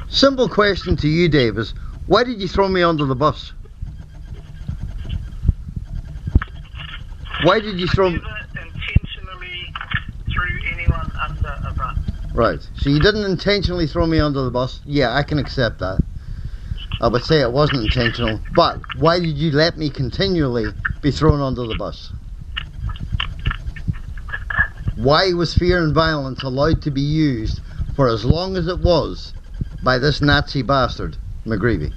Simple question to you, Dave, is why did you throw me under the bus? Why did you throw me? Never intentionally threw anyone under a bus. Right, so you didn't intentionally throw me under the bus. Yeah, I can accept that. I would say it wasn't intentional, but why did you let me continually be thrown under the bus? Why was fear and violence allowed to be used for as long as it was by this Nazi bastard, Mc Greevy?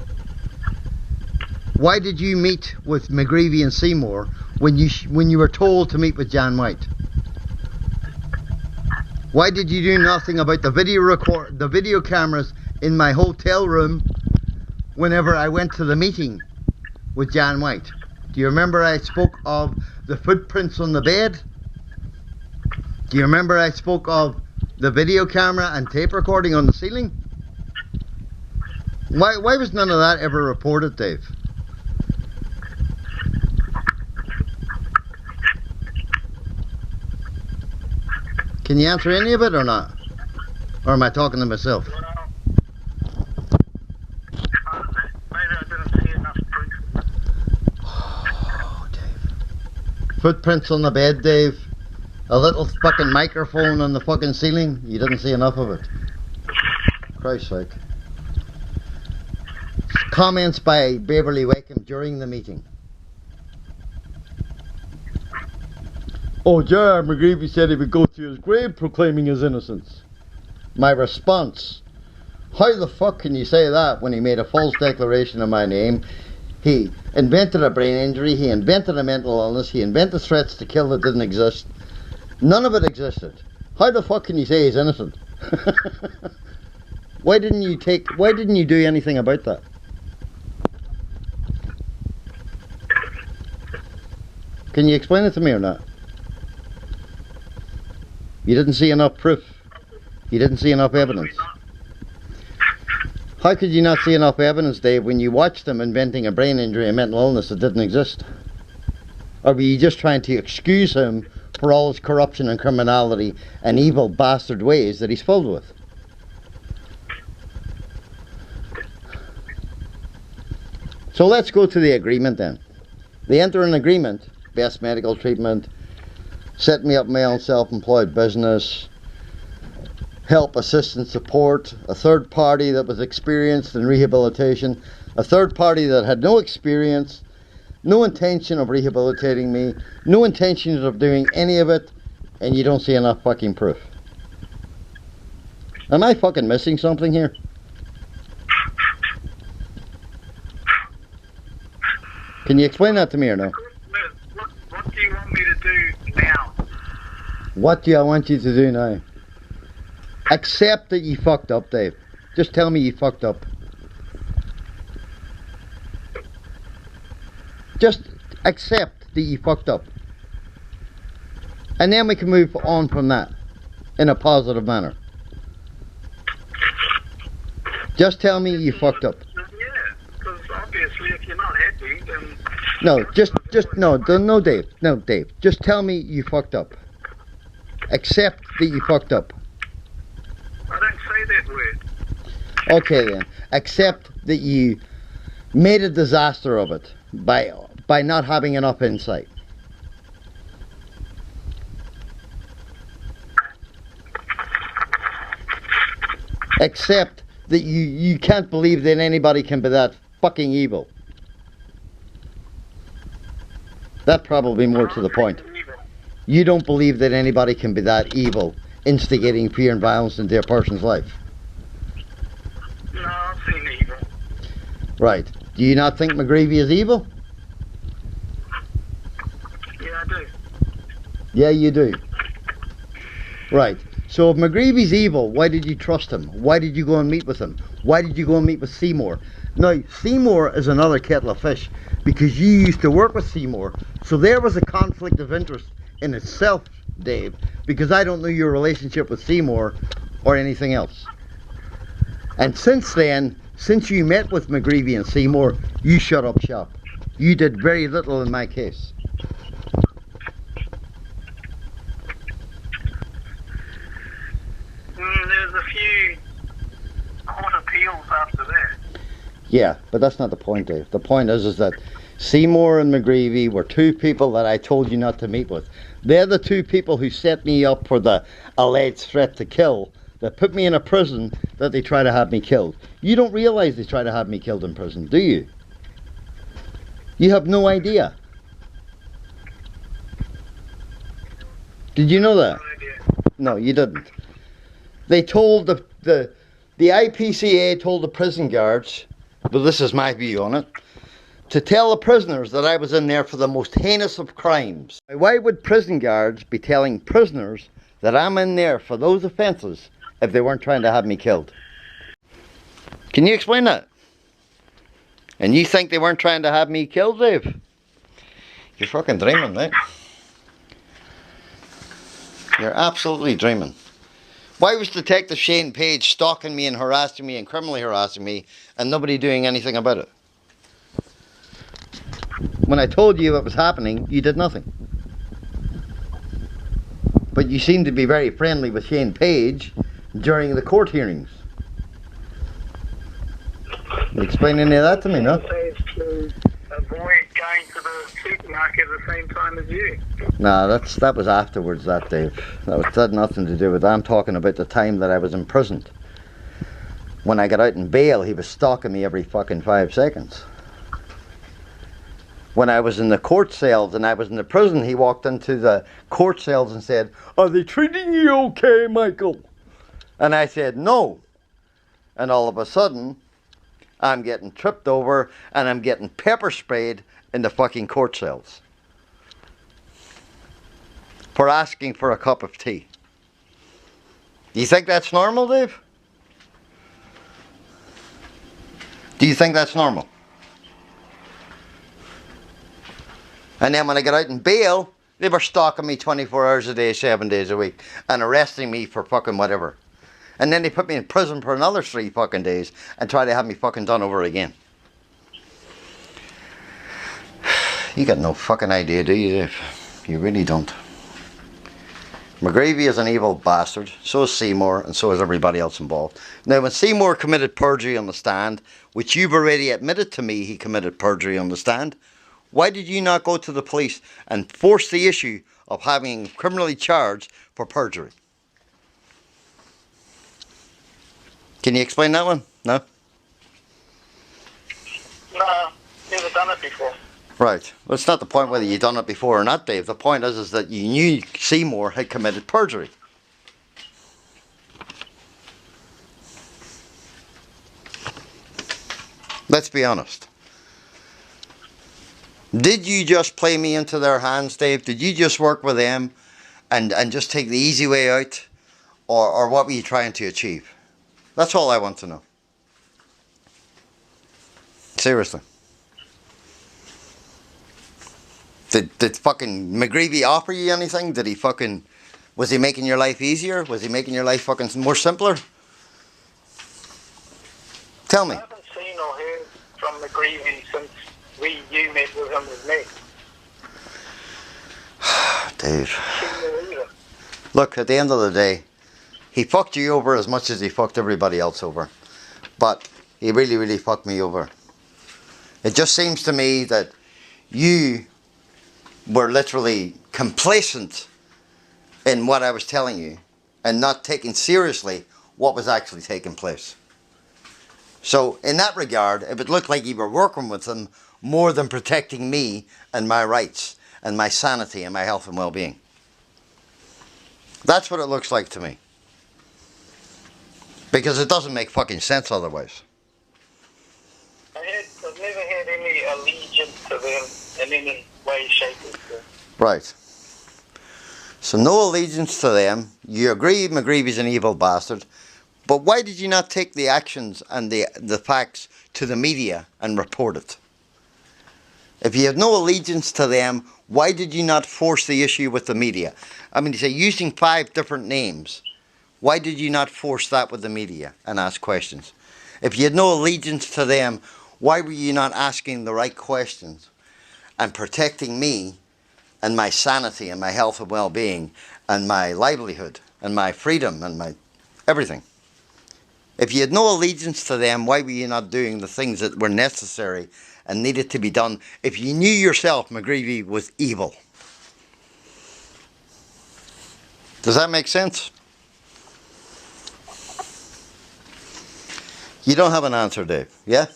Why did you meet with Mc Greevy and Seymour when you were told to meet with Jan White? Why did you do nothing about the video cameras in my hotel room whenever I went to the meeting with Jan White? Do you remember I spoke of the footprints on the bed? Do you remember I spoke of the video camera and tape recording on the ceiling? Why was none of that ever reported, Dave? Can you answer any of it or not? Or am I talking to myself? Well, I don't know. Maybe I didn't see enough proof. Oh, Dave. Footprints on the bed, Dave. A little fucking microphone on the fucking ceiling. You didn't see enough of it. Christ's sake. Comments by Beverly Wakeham during the meeting. Oh, Gerard Mc Greevy said he would go to his grave proclaiming his innocence. My response: how the fuck can you say that when he made a false declaration of my name? He invented a brain injury, he invented a mental illness, he invented threats to kill that didn't exist. None of it existed. How the fuck can you say he's innocent? Why didn't you do anything about that? Can you explain it to me or not? You didn't see enough proof. You didn't see enough evidence. How could you not see enough evidence, Dave, when you watched them inventing a brain injury and mental illness that didn't exist? Or were you just trying to excuse him for all his corruption and criminality and evil bastard ways that he's filled with? So let's go to the agreement then. They enter an agreement: best medical treatment, set me up my own self-employed business, help, assistance, support, a third party that was experienced in rehabilitation, a third party that had no experience, no intention of rehabilitating me, no intention of doing any of it, and you don't see enough fucking proof. Am I fucking missing something here? Can you explain that to me or no? What do you want me to do now? What do I want you to do now? Accept that you fucked up, Dave. Just tell me you fucked up. Just accept that you fucked up. And then we can move on from that in a positive manner. Just tell me you fucked up. Yeah, because obviously if you're not happy, then... No, Dave. Just tell me you fucked up. Accept that you fucked up. I don't say that word. Okay then. Accept that you made a disaster of it by not having enough insight. Accept that you can't believe that anybody can be that fucking evil. That's probably more to the point. You don't believe that anybody can be that evil, instigating fear and violence into a person's life. No, I've seen evil. Right. Do you not think Mc Greevy is evil? Yeah, I do. Yeah, you do. Right. So if Mc Greevy's evil, why did you trust him? Why did you go and meet with him? Why did you go and meet with Seymour? Now, Seymour is another kettle of fish, because you used to work with Seymour, so there was a conflict of interest in itself, Dave, because I don't know your relationship with Seymour or anything else. And since then, since you met with Mc Greevy and Seymour, you shut up shop. You did very little in my case. There's a few court appeals Yeah, but that's not the point, Dave. The point is that Seymour and Mc Greevy were two people that I told you not to meet with. They're the two people who set me up for the alleged threat to kill, that put me in a prison that they try to have me killed. You don't realise they try to have me killed in prison, do you? You have no idea. Did you know that? No, you didn't. They told the IPCA told the prison guards, but this is my view on it, to tell the prisoners that I was in there for the most heinous of crimes. Why would prison guards be telling prisoners that I'm in there for those offences if they weren't trying to have me killed? Can you explain that? And you think they weren't trying to have me killed, Dave? You're fucking dreaming, mate. You're absolutely dreaming. Why was Detective Shane Page stalking me and harassing me and criminally harassing me and nobody doing anything about it? When I told you what was happening, you did nothing. But you seemed to be very friendly with Shane Page during the court hearings. You explain any of that to me, no? To avoid going to the supermarket at the same time as you. No, that was afterwards, that, Dave. That had nothing to do with that. I'm talking about the time that I was imprisoned. When I got out in bail, he was stalking me every fucking 5 seconds. When I was in the court cells and I was in the prison, he walked into the court cells and said, "Are they treating you okay, Michael?" And I said, "No." And all of a sudden, I'm getting tripped over and I'm getting pepper sprayed in the fucking court cells for asking for a cup of tea. Do you think that's normal, Dave? Do you think that's normal? And then when I got out in bail, they were stalking me 24 hours a day, 7 days a week, and arresting me for fucking whatever. And then they put me in prison for another 3 fucking days and try to have me fucking done over again. You got no fucking idea, do you, Dave? You really don't. Mc Greevy is an evil bastard, so is Seymour, and so is everybody else involved. Now, when Seymour committed perjury on the stand, which you've already admitted to me he committed perjury on the stand, why did you not go to the police and force the issue of having him criminally charged for perjury? Can you explain that one? No? No, never done it before. Right. Well, it's not the point whether you've done it before or not, Dave. The point is that you knew Seymour had committed perjury. Let's be honest. Did you just play me into their hands, Dave? Did you just work with them and just take the easy way out? Or what were you trying to achieve? That's all I want to know. Seriously. Did fucking Mc Greevy offer you anything? Did he fucking... Was he making your life easier? Was he making your life fucking more simpler? Tell me. I haven't seen or heard from Mc Greevy since you met with him with me. Dave. Look, at the end of the day, he fucked you over as much as he fucked everybody else over. But he really, really fucked me over. It just seems to me that you were literally complacent in what I was telling you and not taking seriously what was actually taking place. So in that regard, it would look like you were working with them more than protecting me and my rights and my sanity and my health and well-being. That's what it looks like to me. Because it doesn't make fucking sense otherwise. I've never had any allegiance to them in any way, shape or form. Right. So no allegiance to them. You agree Mc Greevy's an evil bastard. But why did you not take the actions and the facts to the media and report it? If you have no allegiance to them, why did you not force the issue with the media? I mean, you say using 5 different names. Why did you not force that with the media and ask questions? If you had no allegiance to them, why were you not asking the right questions and protecting me and my sanity and my health and well-being and my livelihood and my freedom and my everything? If you had no allegiance to them, why were you not doing the things that were necessary and needed to be done? If you knew yourself McGreevy was evil. Does that make sense? You don't have an answer, Dave, yeah? So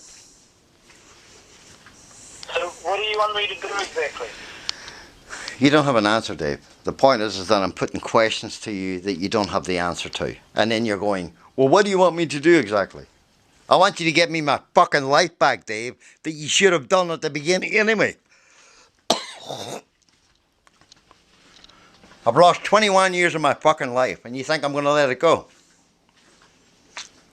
what do you want me to do exactly? You don't have an answer, Dave. The point is that I'm putting questions to you that you don't have the answer to. And then you're going, well, what do you want me to do exactly? I want you to get me my fucking life back, Dave, that you should have done at the beginning anyway. I've lost 21 years of my fucking life, and you think I'm going to let it go?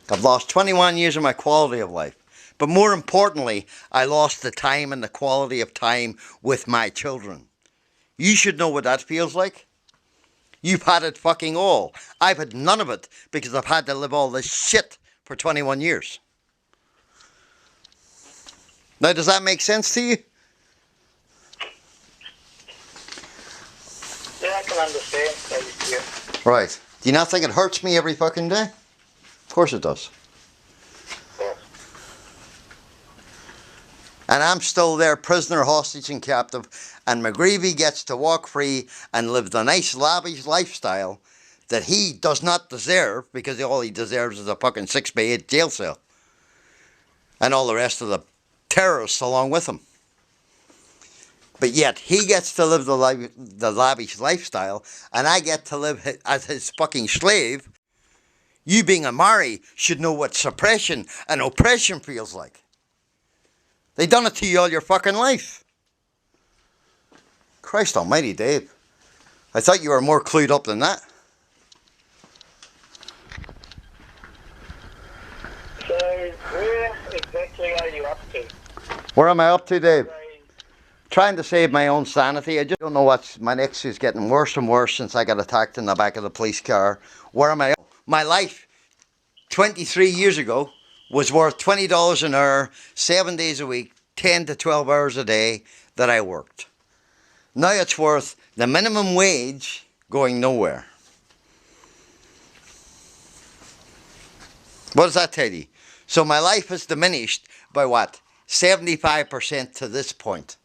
I've lost 21 years of my quality of life. But more importantly, I lost the time and the quality of time with my children. You should know what that feels like. You've had it fucking all. I've had none of it because I've had to live all this shit for 21 years. Now, does that make sense to you? Yeah, I can understand. Yeah. Right. Do you not think it hurts me every fucking day? Of course it does. Yeah. And I'm still there, prisoner, hostage and captive, and McGreevy gets to walk free and live the nice, lavish lifestyle that he does not deserve, because all he deserves is a fucking 6x8 jail cell. And all the rest of the terrorists along with him. But yet, he gets to live the lavish lifestyle, and I get to live as his fucking slave. You being a Maori should know what suppression and oppression feels like. They done it to you all your fucking life. Christ almighty, Dave. I thought you were more clued up than that. So where exactly are you up to? Where am I up to, Dave? Trying to save my own sanity. I just don't know what's... My next is getting worse and worse since I got attacked in the back of the police car. Where am I? My life 23 years ago was worth $20 an hour, 7 days a week, 10 to 12 hours a day that I worked. Now it's worth the minimum wage going nowhere. What does that tell you? So my life has diminished by what? 75% to this point.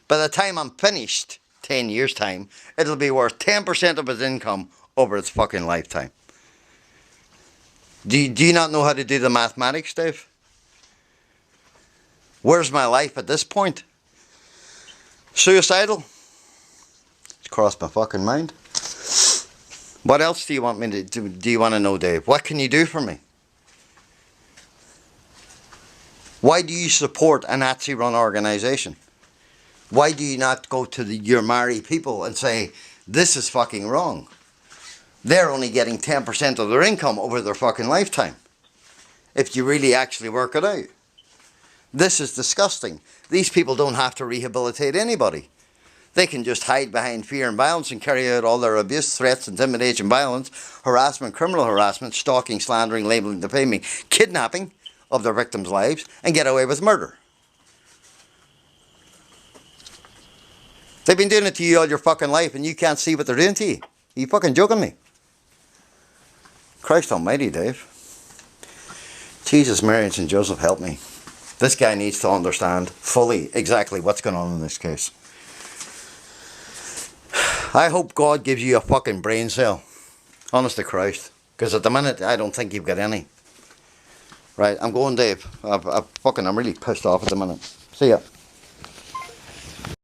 By the time I'm finished, 10 years time, it'll be worth 10% of his income over its fucking lifetime. Do you not know how to do the mathematics, Dave? Where's my life at this point? Suicidal? It's crossed my fucking mind. What else do you want me to do? Do you want to know, Dave? What can you do for me? Why do you support a Nazi-run organisation? Why do you not go to your Maori people and say, this is fucking wrong? They're only getting 10% of their income over their fucking lifetime. If you really actually work it out. This is disgusting. These people don't have to rehabilitate anybody. They can just hide behind fear and violence and carry out all their abuse, threats, intimidation, violence, harassment, criminal harassment, stalking, slandering, labelling, defaming, kidnapping of their victims' lives, and get away with murder. They've been doing it to you all your fucking life and you can't see what they're doing to you. Are you fucking joking me? Christ almighty, Dave. Jesus, Mary and St. Joseph, help me. This guy needs to understand fully exactly what's going on in this case. I hope God gives you a fucking brain cell. Honest to Christ. Because at the minute, I don't think you've got any. Right, I'm going, Dave. I'm really pissed off at the minute. See ya.